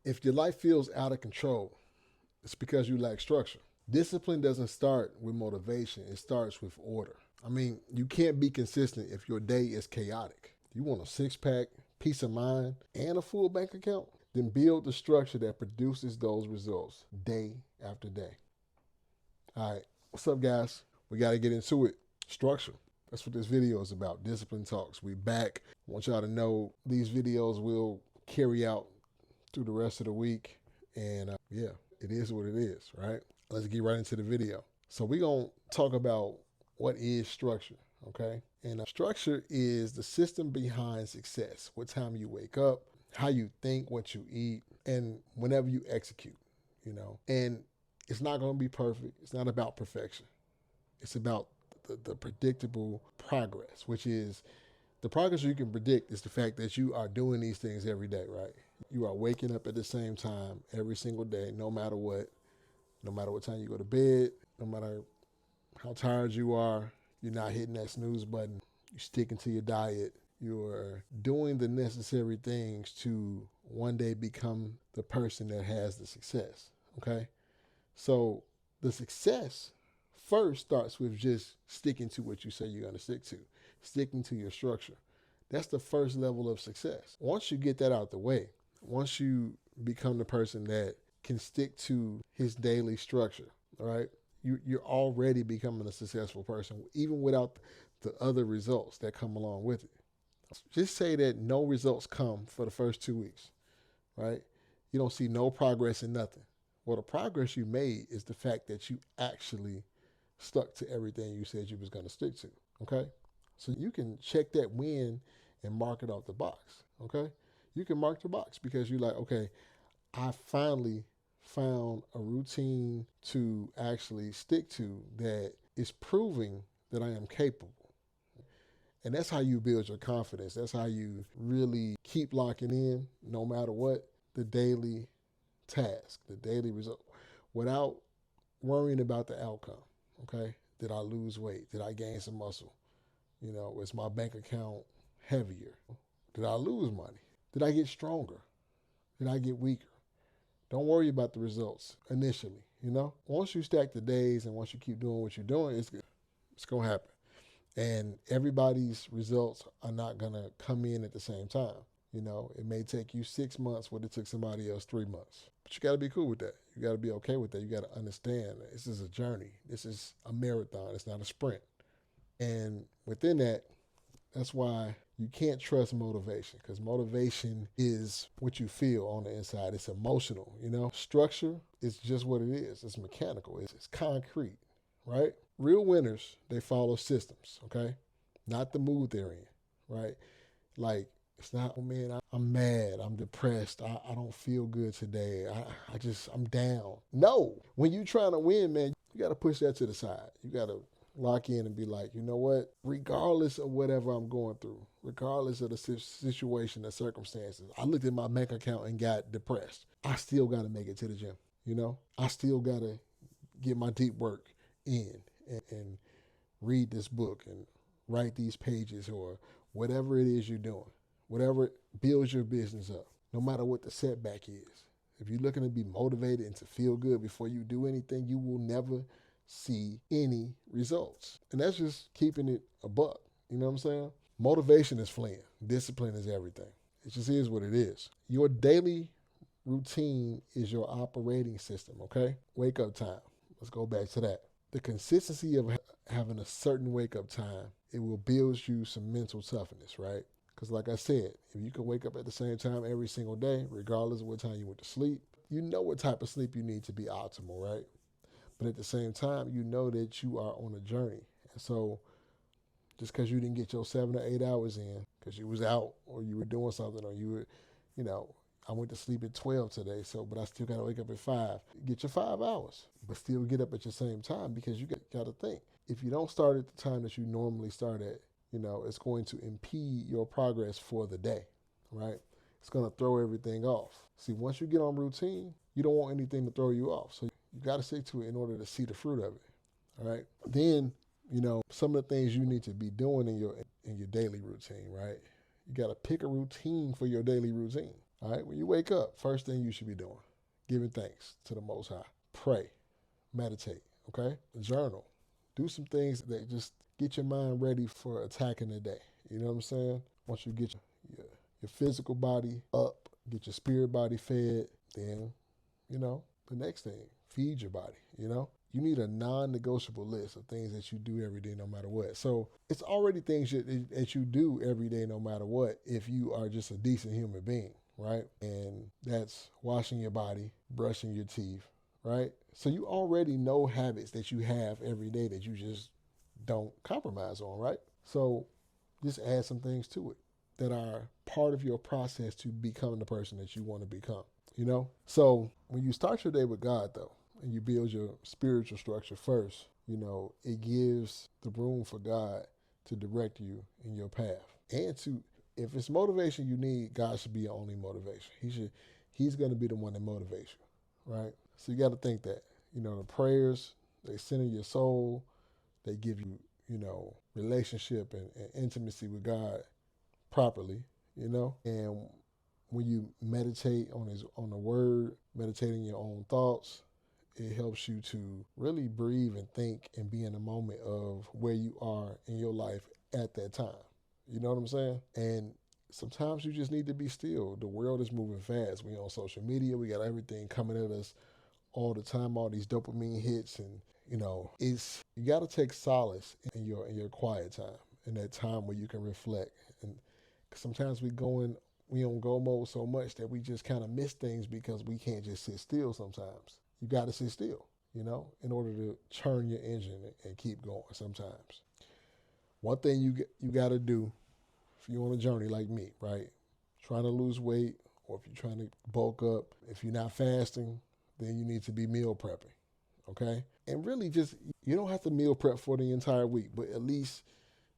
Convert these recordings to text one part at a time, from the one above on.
If your life feels out of control, it's because you lack structure. Discipline doesn't start with motivation, it starts with order. I mean, you can't be consistent if your day is chaotic. You want a six pack, peace of mind, and a full bank account? Then build the structure that produces those results day after day. All right, what's up, guys? We got to get into it. Structure. That's what this video is about. Discipline Talks. We back. I want y'all to know these videos will carry out through the rest of the week. And yeah, it is what it is, right? Let's get right into the video. So we're going to talk about what is structure, okay? And structure is the system behind success. What time you wake up, how you think, what you eat, and whenever you execute, you know. And it's not going to be perfect. It's not about perfection. It's about the predictable progress, which is the progress you can predict is the fact that you are doing these things every day, right? You are waking up at the same time every single day, no matter what time you go to bed, no matter how tired you are, you're not hitting that snooze button. You're sticking to your diet. You're doing the necessary things to one day become the person that has the success, okay? So the success first starts with just sticking to what you say you're going to stick to, sticking to your structure. That's the first level of success. Once you get that out the way, once you become the person that can stick to his daily structure, all right, you're already becoming a successful person, even without the other results that come along with it. Just say that no results come for the first 2 weeks, right? You don't see no progress in nothing. Well, the progress you made is the fact that you actually stuck to everything you said you was going to stick to, okay? So you can check that win and mark it off the box, okay? You can mark the box because you're like, okay, I finally found a routine to actually stick to that is proving that I am capable. And that's how you build your confidence. That's how you really keep locking in, no matter what, the daily task, the daily result, without worrying about the outcome, okay? Did I lose weight? Did I gain some muscle? You know, is my bank account heavier? Did I lose money? Did I get stronger? Did I get weaker? Don't worry about the results initially, you know? Once you stack the days and once you keep doing what you're doing, it's going to happen. And everybody's results are not going to come in at the same time. You know, it may take you 6 months what it took somebody else 3 months. But you got to be cool with that. You got to be okay with that. You got to understand this is a journey. This is a marathon. It's not a sprint. And within that, that's why you can't trust motivation, because motivation is what you feel on the inside. It's emotional, you know. Structure is just what it is. It's mechanical. It's concrete, right? Real winners, they follow systems, okay? Not the mood they're in, right? Like, it's not, oh man, I'm mad, I'm depressed, I don't feel good today, I'm down. No, when you're trying to win, man, you got to push that to the side. You got to lock in and be like, you know what? Regardless of whatever I'm going through, regardless of the situation, the circumstances, I looked at my bank account and got depressed. I still got to make it to the gym, you know? I still got to get my deep work in and read this book and write these pages or whatever it is you're doing, whatever builds your business up, no matter what the setback is. If you're looking to be motivated and to feel good before you do anything, you will never see any results. And that's just keeping it a buck. You know what I'm saying? Motivation is fleeing. Discipline is everything. It just is what it is. Your daily routine is your operating system, okay? Wake up time. Let's go back to that. The consistency of having a certain wake up time, it will build you some mental toughness, right? Because like I said, if you can wake up at the same time every single day, regardless of what time you went to sleep, you know what type of sleep you need to be optimal, right? But at the same time, you know that you are on a journey. And so just because you didn't get your 7 or 8 hours in because you was out or you were doing something or you were, you know, I went to sleep at 12 today, but I still got to wake up at 5. Get your 5 hours, but still get up at your same time, because you got to think. If you don't start at the time that you normally start at, you know, it's going to impede your progress for the day, right? It's going to throw everything off. See, once you get on routine, you don't want anything to throw you off. So you got to stick to it in order to see the fruit of it, all right? Then, you know, some of the things you need to be doing in your daily routine, right? You got to pick a routine for your daily routine. All right, when you wake up, first thing you should be doing, giving thanks to the Most High. Pray, meditate, okay? Journal. Do some things that just get your mind ready for attacking the day. You know what I'm saying? Once you get your physical body up, get your spirit body fed, then, the next thing, feed your body, You need a non-negotiable list of things that you do every day no matter what. So it's already things that you do every day no matter what if you are just a decent human being, right? And that's washing your body, brushing your teeth, right? So you already know habits that you have every day that you just don't compromise on, right? So just add some things to it that are part of your process to become the person that you want to become, So when you start your day with God, though, and you build your spiritual structure first, it gives the room for God to direct you in your path. And if it's motivation you need, God should be your only motivation. He's going to be the one that motivates you, right? So you got to think that, the prayers, they center your soul, they give you, relationship and intimacy with God properly, and when you meditate on the word, meditating your own thoughts, it helps you to really breathe and think and be in the moment of where you are in your life at that time. You know what I'm saying? And sometimes you just need to be still. The world is moving fast. We on social media, we got everything coming at us all the time, all these dopamine hits, and you got to take solace in your quiet time, in that time where you can reflect. And sometimes we on go mode so much that we just kind of miss things because we can't just sit still sometimes. You got to sit still, in order to churn your engine and keep going sometimes. One thing you got to do if you're on a journey like me, right? Trying to lose weight, or if you're trying to bulk up, if you're not fasting, then you need to be meal prepping, okay? And really just, you don't have to meal prep for the entire week, but at least,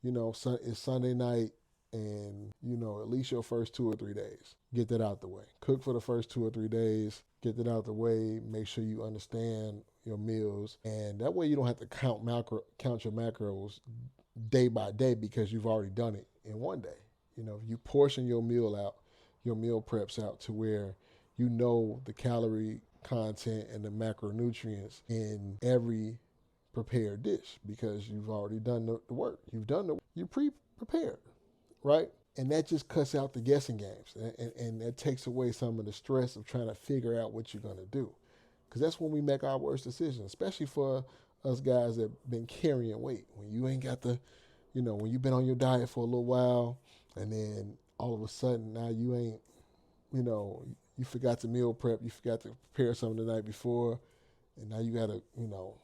it's Sunday night, and at least your first 2 or 3 days, get that out the way. Cook for the first 2 or 3 days, get that out the way. Make sure you understand your meals, and that way you don't have to count your macros day by day because you've already done it in one day. You portion your meal preps out to where the calorie content and the macronutrients in every prepared dish because you've already done the work. You pre-prepared, right? And that just cuts out the guessing games, and that takes away some of the stress of trying to figure out what you're going to do. Because that's when we make our worst decisions, especially for us guys that have been carrying weight. When you ain't got when you've been on your diet for a little while, and then all of a sudden now you ain't, you forgot to meal prep, you forgot to prepare something the night before, and now you got to,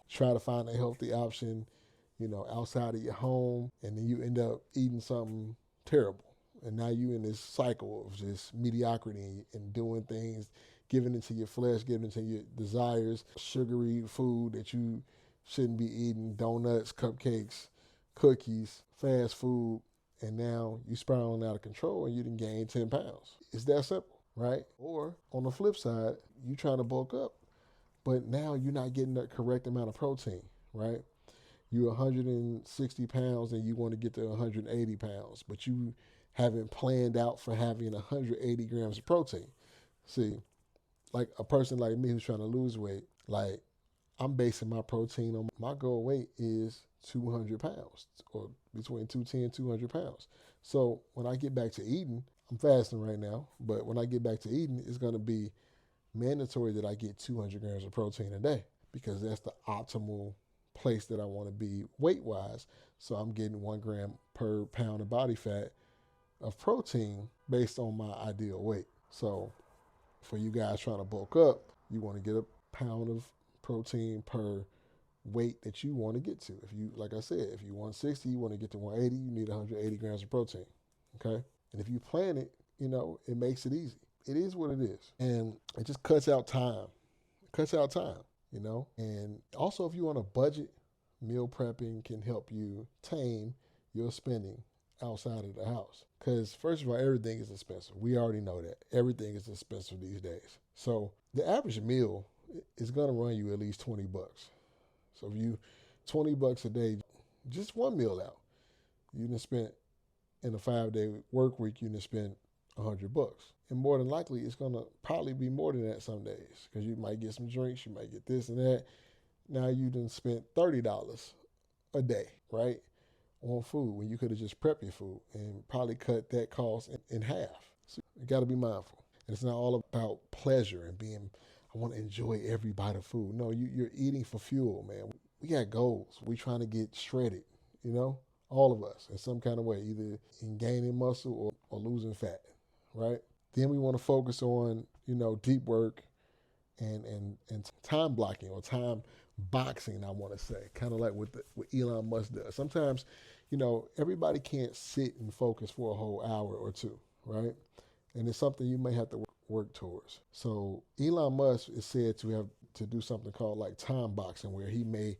try to find a healthy option, outside of your home, and then you end up eating something terrible. And now you in this cycle of just mediocrity and doing things, giving into your flesh, giving into your desires, sugary food that you shouldn't be eating, donuts, cupcakes, cookies, fast food, and now you spiraling out of control and you done gained 10 pounds. It's that simple, right? Or on the flip side, you trying to bulk up, but now you're not getting the correct amount of protein, right? You're 160 pounds and you want to get to 180 pounds, but you haven't planned out for having 180 grams of protein. See, like a person like me who's trying to lose weight, like I'm basing my protein on my goal weight is 200 pounds or between 210 and 200 pounds. So when I get back to eating, I'm fasting right now, but when I get back to eating, it's going to be mandatory that I get 200 grams of protein a day because that's the optimal place that I want to be weight-wise. So I'm getting 1 gram per pound of body fat of protein based on my ideal weight. So for you guys trying to bulk up, you want to get a pound of protein per weight that you want to get to. If you, like I said, if you 160, you want to get to 180, you need 180 grams of protein, okay? And if you plan it, it makes it easy. It is what it is. And it just cuts out time. And also if you're on a budget, meal prepping can help you tame your spending outside of the house. Because first of all, everything is expensive. We already know that. Everything is expensive these days. So the average meal is going to run you at least $20. So if you $20 a day, just one meal out, you done spent in a 5-day work week, you done spent $100. And more than likely, it's going to probably be more than that some days because you might get some drinks, you might get this and that. Now you done spent $30 a day, right, on food when you could have just prepped your food and probably cut that cost in half. So you got to be mindful. And it's not all about pleasure and being, I want to enjoy every bite of food. No, you're eating for fuel, man. We got goals. We trying to get shredded, you know, all of us in some kind of way, either in gaining muscle or losing fat, right? Then we want to focus on, deep work and time blocking or time boxing, I want to say, kind of like what Elon Musk does. Sometimes, everybody can't sit and focus for a whole hour or two, right? And it's something you may have to work towards. So Elon Musk is said to have to do something called like time boxing, where he may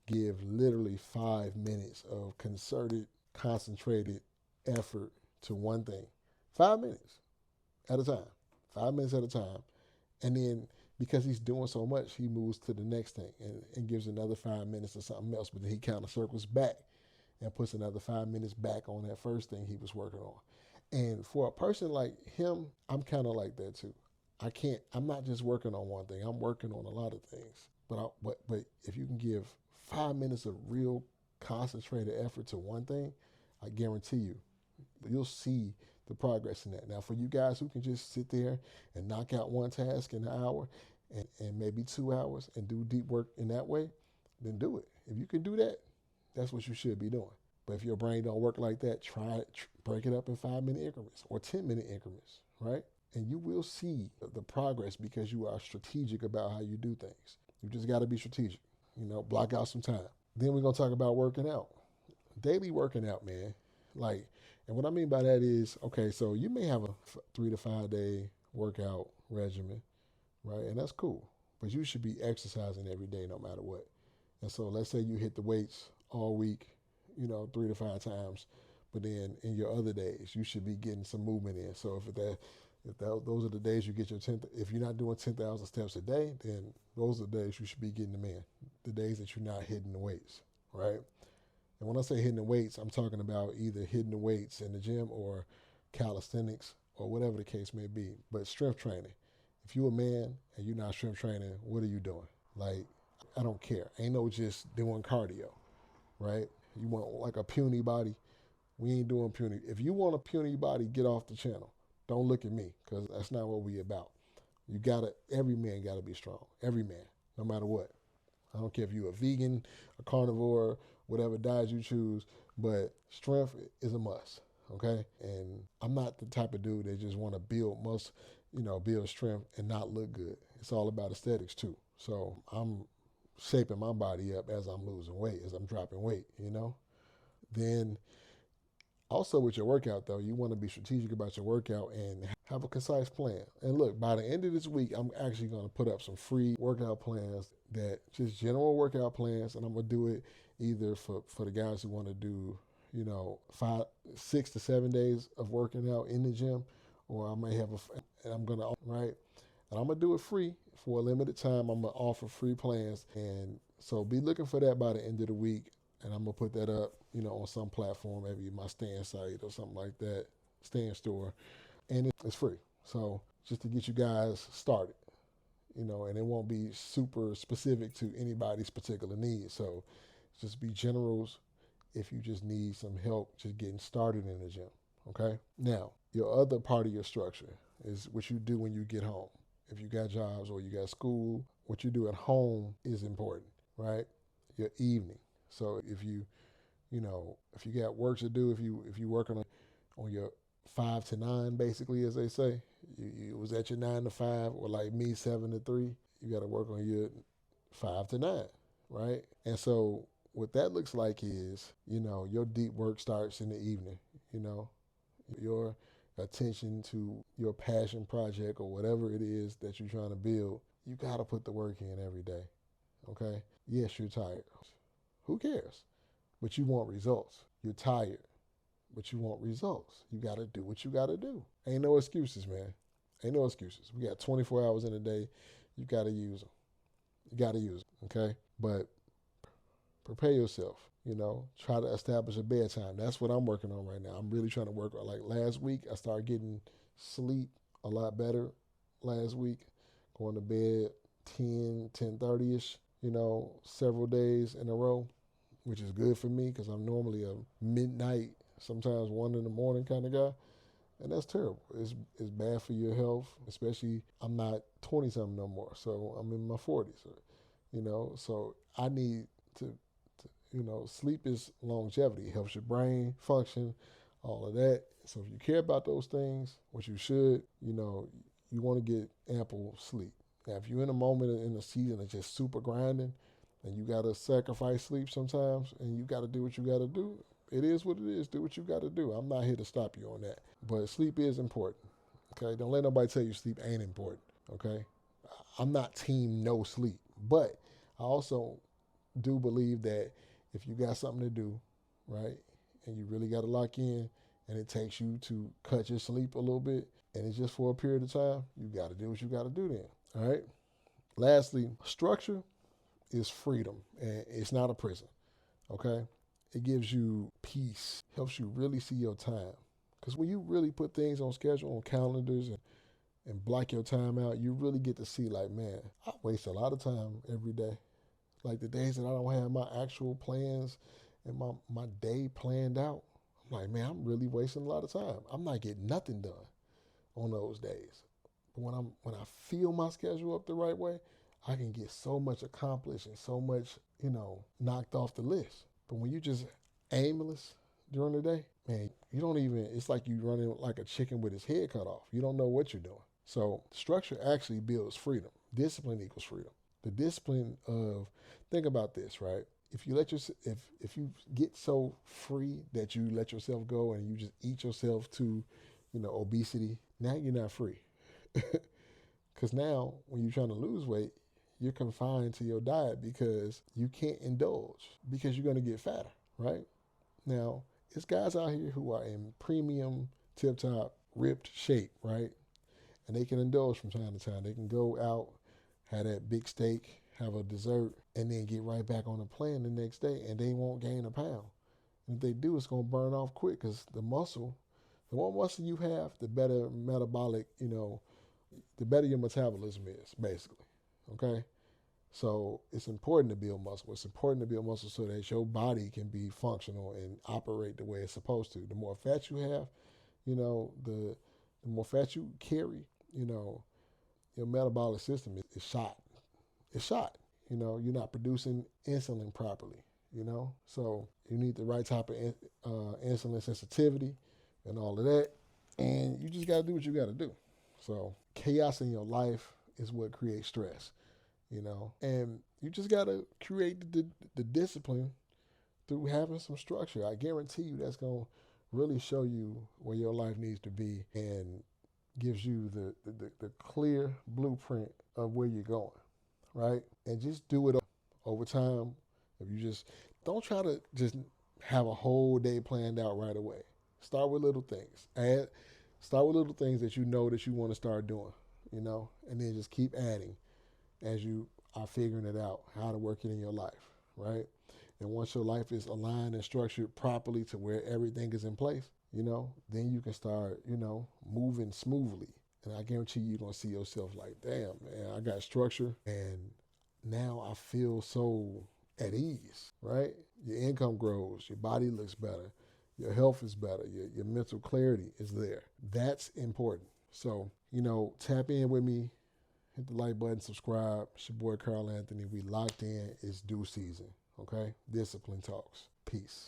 give literally 5 minutes of concerted, concentrated effort to one thing. 5 minutes at a time. 5 minutes at a time. And then because he's doing so much, he moves to the next thing and gives another 5 minutes or something else. But then he kind of circles back and puts another 5 minutes back on that first thing he was working on. And for a person like him, I'm kind of like that too. I'm not just working on one thing. I'm working on a lot of things. But if you can give 5 minutes of real concentrated effort to one thing, I guarantee you'll see the progress in that. Now, for you guys who can just sit there and knock out one task in an hour and maybe 2 hours and do deep work in that way, then do it. If you can do that, that's what you should be doing. But if your brain don't work like that, try it, break it up in 5-minute increments or 10-minute increments, right? And you will see the progress because you are strategic about how you do things. You just got to be strategic, block out some time. Then we're going to talk about working out. Daily working out, man. And what I mean by that is, okay, so you may have a 3 to 5 day workout regimen, right? And that's cool. But you should be exercising every day no matter what. And so let's say you hit the weights all week, 3 to 5 times. But then in your other days, you should be getting some movement in. So if those are the days you get your 10, if you're not doing 10,000 steps a day, then those are the days you should be getting them in. The days that you're not hitting the weights, right? And when I say hitting the weights, I'm talking about either hitting the weights in the gym or calisthenics or whatever the case may be. But strength training. If you're a man and you're not strength training, what are you doing? I don't care. Ain't no just doing cardio, right? You want like a puny body? We ain't doing puny. If you want a puny body, get off the channel. Don't look at me because that's not what we about. Every man gotta be strong. Every man, no matter what. I don't care if you're a vegan, a carnivore, whatever diet you choose, but strength is a must, okay? And I'm not the type of dude that just want to build strength and not look good. It's all about aesthetics too. So I'm shaping my body up as I'm losing weight, as I'm dropping weight, Then also with your workout though, you want to be strategic about your workout and have a concise plan. And look, by the end of this week, I'm actually going to put up some free workout plans that just general workout plans. And I'm going to do it either for the guys who want to do, 6 to 7 days of working out in the gym, or I may have and I'm going to, right? And I'm going to do it free for a limited time. I'm going to offer free plans. And so be looking for that by the end of the week. And I'm going to put that up, on some platform, maybe my Stand site or something like that, Stand store. And it's free. So just to get you guys started, and it won't be super specific to anybody's particular needs. So just be generals if you just need some help just getting started in the gym, okay? Now, your other part of your structure is what you do when you get home. If you got jobs or you got school, what you do at home is important, right? Your evening. So if you got work to do, if you working on your 5 to 9, basically, as they say, you was at your 9 to 5, or like me, 7 to 3, you got to work on your 5 to 9, right? And so what that looks like is, your deep work starts in the evening, your attention to your passion project or whatever it is that you're trying to build, you got to put the work in every day, okay? Yes, you're tired. Who cares? But you want results. You're tired, but you want results. You got to do what you got to do. Ain't no excuses, man. Ain't no excuses. We got 24 hours in a day. You got to use them. You got to use them, okay? But prepare yourself, Try to establish a bedtime. That's what I'm working on right now. I'm really trying to work on, like last week, I started getting sleep a lot better last week, going to bed 10:30ish, several days in a row, which is good for me because I'm normally a midnight, sometimes 1 in the morning kind of guy. And that's terrible. It's bad for your health, especially I'm not 20 something no more. So I'm in my 40s, so I need to sleep is longevity. It helps your brain function, all of that. So if you care about those things, which you should, you want to get ample sleep. Now, if you're in a moment in the season that's just super grinding and you got to sacrifice sleep sometimes and you got to do what you got to do, it is what it is. Do what you got to do. I'm not here to stop you on that. But sleep is important, okay? Don't let nobody tell you sleep ain't important, okay? I'm not team no sleep. But I also do believe that if you got something to do, right, and you really got to lock in and it takes you to cut your sleep a little bit and it's just for a period of time, you got to do what you got to do then, all right? Lastly, structure is freedom and it's not a prison, okay? It gives you peace, helps you really see your time. Because when you really put things on schedule, on calendars, and block your time out, you really get to see, like, man, I waste a lot of time every day. Like the days that I don't have my actual plans and my day planned out, I'm like, man, I'm really wasting a lot of time. I'm not getting nothing done on those days. But when I feel my schedule up the right way, I can get so much accomplished and so much, knocked off the list. But when you just aimless during the day, man, you don't even, it's like you running like a chicken with his head cut off. You don't know what you're doing. So structure actually builds freedom. Discipline equals freedom. The discipline of, think about this, right? If you if you get so free that you let yourself go and you just eat yourself to, obesity, now you're not free. Because now when you're trying to lose weight, you're confined to your diet because you can't indulge because you're going to get fatter, right? Now, it's guys out here who are in premium, tip-top, ripped shape, right? And they can indulge from time to time. They can go out, have that big steak, have a dessert, and then get right back on the plane the next day, and they won't gain a pound. And if they do, it's going to burn off quick because the more muscle you have, the better metabolic, the better your metabolism is, basically, okay? So it's important to build muscle. It's important to build muscle so that your body can be functional and operate the way it's supposed to. The more fat you have, the more fat you carry, your metabolic system is shot. It's shot. You're not producing insulin properly, So you need the right type of insulin sensitivity and all of that. And you just got to do what you got to do. So chaos in your life is what creates stress, And you just got to create the discipline through having some structure. I guarantee you that's going to really show you where your life needs to be and gives you the clear blueprint of where you're going, right? And just do it over time. If you just don't try to just have a whole day planned out right away. Start with little things. Start with little things that you know that you want to start doing, and then just keep adding as you are figuring it out, how to work it in your life, right? And once your life is aligned and structured properly to where everything is in place, then you can start, moving smoothly. And I guarantee you're going to see yourself like, damn, man, I got structure and now I feel so at ease, right? Your income grows, your body looks better, your health is better, your mental clarity is there. That's important. So, tap in with me, hit the like button, subscribe. It's your boy Carl Anthony. We locked in. It's due season, okay? Discipline Talks. Peace.